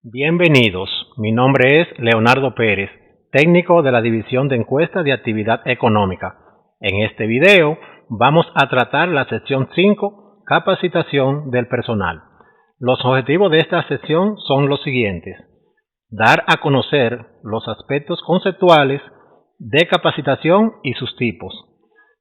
Bienvenidos, mi nombre es Leonardo Pérez, técnico de la División de Encuestas de Actividad Económica. En este video vamos a tratar la sección 5, capacitación del personal. Los objetivos de esta sección son los siguientes: dar a conocer los aspectos conceptuales de capacitación y sus tipos.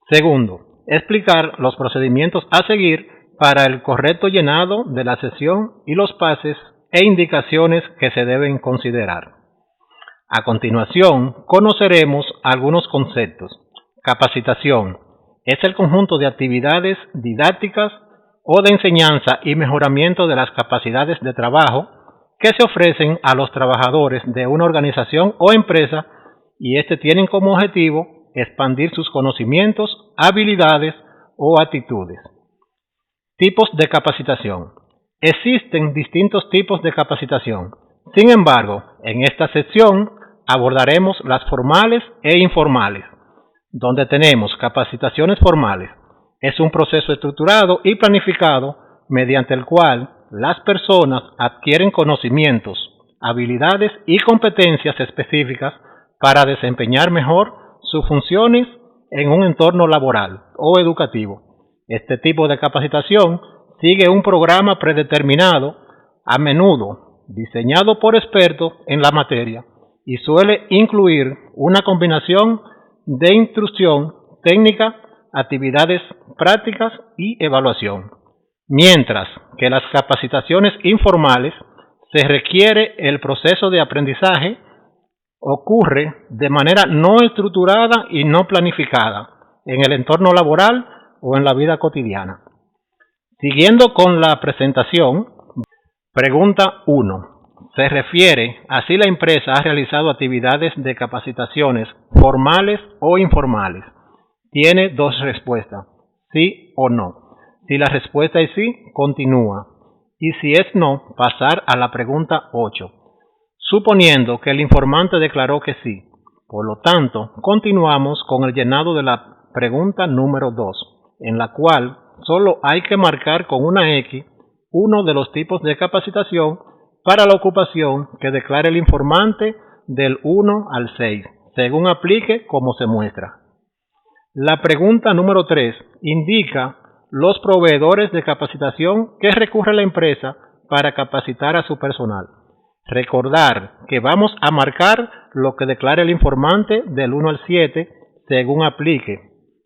Segundo, explicar los procedimientos a seguir para el correcto llenado de la sesión y los pases e indicaciones que se deben considerar. A continuación, conoceremos algunos conceptos. Capacitación es el conjunto de actividades didácticas o de enseñanza y mejoramiento de las capacidades de trabajo que se ofrecen a los trabajadores de una organización o empresa, y tienen como objetivo expandir sus conocimientos, habilidades o actitudes. Tipos de capacitación. Existen distintos tipos de capacitación. Sin embargo, en esta sección abordaremos las formales e informales. Donde tenemos capacitaciones formales, es un proceso estructurado y planificado mediante el cual las personas adquieren conocimientos, habilidades y competencias específicas para desempeñar mejor sus funciones en un entorno laboral o educativo. Este tipo de capacitación sigue un programa predeterminado, a menudo diseñado por expertos en la materia, y suele incluir una combinación de instrucción técnica, actividades prácticas y evaluación. Mientras que las capacitaciones informales se requiere el proceso de aprendizaje ocurre de manera no estructurada y no planificada en el entorno laboral o en la vida cotidiana. Siguiendo con la presentación, pregunta 1. Se refiere a si la empresa ha realizado actividades de capacitaciones formales o informales. Tiene dos respuestas, sí o no. Si la respuesta es sí, continúa. Y si es no, pasar a la pregunta 8. Suponiendo que el informante declaró que sí. Por lo tanto, continuamos con el llenado de la pregunta número 2, en la cual solo hay que marcar con una X uno de los tipos de capacitación para la ocupación que declare el informante del 1 al 6, según aplique como se muestra. La pregunta número 3 indica los proveedores de capacitación que recurre la empresa para capacitar a su personal. Recordar que vamos a marcar lo que declare el informante del 1 al 7, según aplique.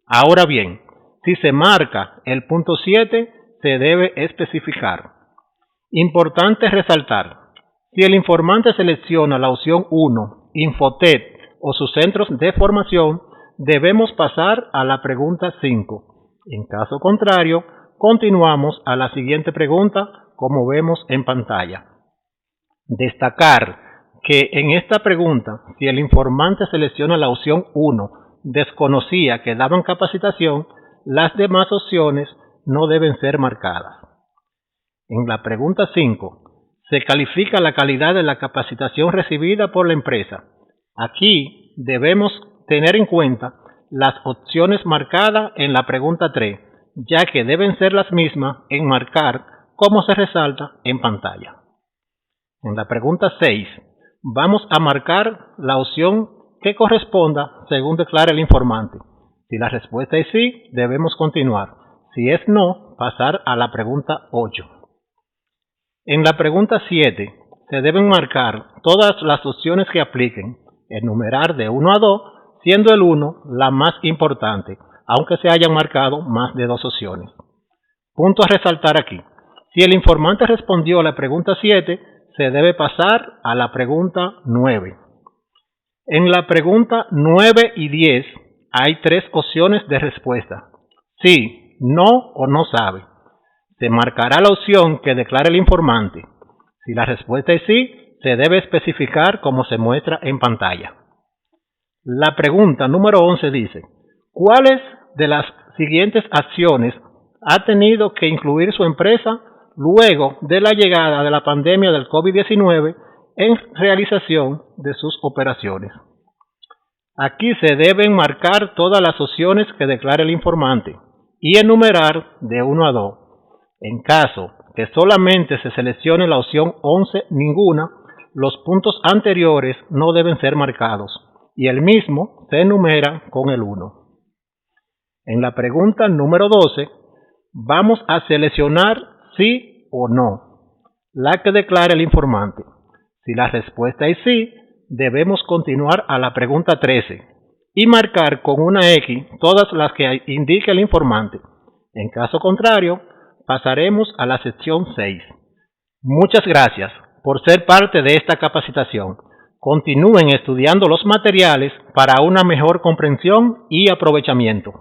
Ahora bien, si se marca el punto 7, se debe especificar. Importante resaltar, si el informante selecciona la opción 1, Infotet o sus centros de formación, debemos pasar a la pregunta 5. En caso contrario, continuamos a la siguiente pregunta, como vemos en pantalla. Destacar que en esta pregunta, si el informante selecciona la opción 1, desconocía que daban capacitación, las demás opciones no deben ser marcadas. En la pregunta 5, se califica la calidad de la capacitación recibida por la empresa. Aquí debemos tener en cuenta las opciones marcadas en la pregunta 3, ya que deben ser las mismas en marcar como se resalta en pantalla. En la pregunta 6, vamos a marcar la opción que corresponda según declara el informante. Si la respuesta es sí, debemos continuar. Si es no, pasar a la pregunta 8. En la pregunta 7, se deben marcar todas las opciones que apliquen, enumerar de 1 a 2, siendo el 1 la más importante, aunque se hayan marcado más de 2 opciones. Punto a resaltar aquí. Si el informante respondió a la pregunta 7, se debe pasar a la pregunta 9. En la pregunta 9 y 10, hay 3 opciones de respuesta: sí, no o no sabe. Se marcará la opción que declara el informante. Si la respuesta es sí, se debe especificar como se muestra en pantalla. La pregunta número 11 dice: ¿cuáles de las siguientes acciones ha tenido que incluir su empresa luego de la llegada de la pandemia del COVID-19 en realización de sus operaciones? Aquí se deben marcar todas las opciones que declare el informante y enumerar de 1 a 2. En caso que solamente se seleccione la opción 11, ninguna, los puntos anteriores no deben ser marcados y el mismo se enumera con el 1. En la pregunta número 12, vamos a seleccionar sí o no, la que declara el informante. Si la respuesta es sí, debemos continuar a la pregunta 13 y marcar con una X todas las que indique el informante. En caso contrario, pasaremos a la sección 6. Muchas gracias por ser parte de esta capacitación. Continúen estudiando los materiales para una mejor comprensión y aprovechamiento.